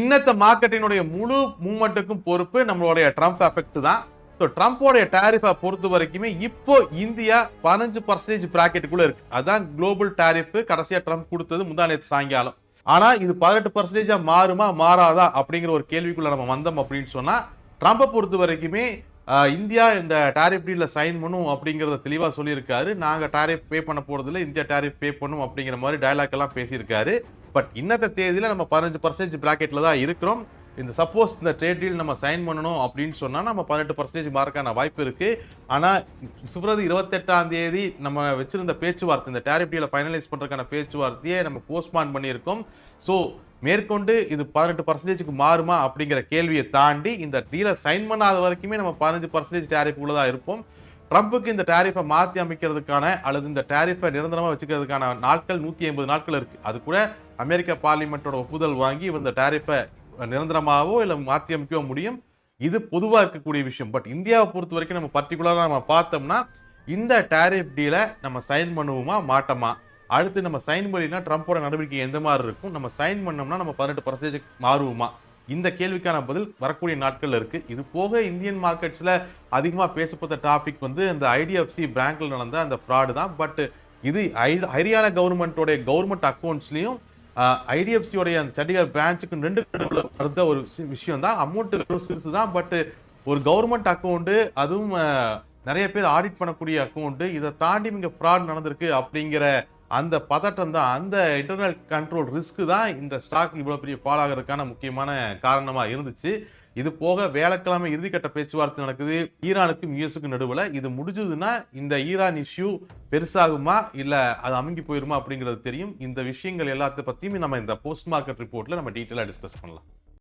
இன்னத்த மார்க்கெட்டினுடைய முழு மூவ்மெண்ட்டுக்கும் பொறுப்பு நம்மளுடைய ட்ரம்ப் எஃபெக்ட் தான். ஸோ ட்ரம்போடைய டேரிஃபை பொறுத்த வரைக்குமே இப்போ இந்தியா 15% பிராக்கெட்டுக்குள்ள இருக்கு. அதான் குளோபல் டேரிஃப் கடைசியா ட்ரம்ப் கொடுத்தது முந்தா நேற்று சாயங்காலம். ஆனா இது 18% மாறுமா மாறாதா அப்படிங்கிற ஒரு கேள்விக்குள்ள நம்ம வந்தோம் அப்படின்னு சொன்னா, ட்ரம்பை பொறுத்த வரைக்குமே இந்தியா இந்த டேரிஃப் டீல்ல சைன் பண்ணும் அப்படிங்கிறத தெளிவா சொல்லியிருக்காரு. நாங்க டேரிஃப் பே பண்ண போறதில்ல, இந்தியா டேரிஃப் பே பண்ணும் அப்படிங்கிற மாதிரி டயலாக் எல்லாம் பேசியிருக்காரு. பட் இன்னத்த தேதியில நம்ம 15% பிராக்கெட்ல தான் இருக்கிறோம். இந்த சப்போஸ் இந்த ட்ரேட் டீல் நம்ம சைன் பண்ணணும் அப்படின்னு சொன்னா நம்ம 18% மார்க்கான வாய்ப்பு இருக்கு. ஆனா பிப்ரவரி 28ஆம் தேதி நம்ம வச்சிருந்த பேச்சுவார்த்தை, இந்த டேரிஃப் டீலை ஃபைனலைஸ் பண்றதுக்கான பேச்சுவார்த்தையை நம்ம போஸ்ட்பான் பண்ணியிருக்கோம். ஸோ மேற்கொண்டு இது 18%க்கு மாறுமா அப்படிங்கிற கேள்வியை தாண்டி இந்த டீலை சைன் பண்ணாத வரைக்குமே நம்ம 15% டேரிஃப் உள்ளதா இருப்போம். ட்ரம்புக்கு இந்த டேரிஃபை மாற்றி அமைக்கிறதுக்கான அல்லது இந்த டேரிஃபை நிரந்தரமாக வச்சுக்கிறதுக்கான நாட்கள் 180 நாட்கள் இருக்கு. அது கூட அமெரிக்க பார்லிமெண்டோட ஒப்புதல் வாங்கி இந்த டேரிஃபை நிரந்தரமாகவோ இல்லை மாற்றி அமைக்கவோ முடியும். இது பொதுவாக இருக்கக்கூடிய விஷயம். பட் இந்தியாவை பொறுத்த வரைக்கும் நம்ம பர்டிகுலராக நம்ம பார்த்தோம்னா இந்த டேரிஃப் டீலை நம்ம சைன் பண்ணுவோமா மாட்டோமா, அடுத்து நம்ம சைன் பண்ணினா ட்ரம்போட நடவடிக்கை எந்த மாதிரி இருக்கும், நம்ம சைன் பண்ணோம்னா நம்ம 18% மாறுவோமா, இந்த கேள்விக்கான பதில் வரக்கூடிய நாட்கள் இருக்கு. இது போக இந்தியன் மார்க்கெட்ஸ்ல அதிகமாக பேசப்பட்ட டாபிக் வந்து இந்த ஐடிஎஃப்சி பேங்க்ல நடந்த அந்த ஃப்ராடு தான். பட் இது ஹரியானா கவர்மெண்ட் அக்கௌண்ட்ஸ்லயும் ஐடிஎஃப்சியோடைய அந்த சண்டிகர் பிரான்ச்சுக்கு 2 வருத ஒரு விஷயம் தான். அமௌண்ட் சிறுசு தான். பட் ஒரு கவர்மெண்ட் அக்கௌண்ட், அதுவும் நிறைய பேர் ஆடிட் பண்ணக்கூடிய அக்கௌண்ட், இதை தாண்டி இங்க ஃப்ராட் நடந்திருக்கு அப்படிங்கிற அந்த பதட்டம் தான், அந்த இன்டர்னல் கண்ட்ரோல் ரிஸ்க் தான் இந்த ஸ்டாக் இவ்வளவு பெரிய ஃபால் ஆகிறதுக்கான முக்கியமான காரணமா இருந்துச்சு. இது போக வியாழக்கிழமை இறுதிக்கட்ட பேச்சுவார்த்தை நடக்குது ஈரானுக்கும் யுஎஸ்க்கும் நடுவில். இது முடிஞ்சதுன்னா இந்த ஈரான் இஷ்யூ பெருசாகுமா இல்ல அது அமுங்கி போயிருமா அப்படிங்கிறது தெரியும். இந்த விஷயங்கள் எல்லாத்த பத்தியும் நம்ம இந்த போஸ்ட் மார்க்கெட் ரிப்போர்ட்ல நம்ம டீட்டெயிலா டிஸ்கஸ் பண்ணலாம்.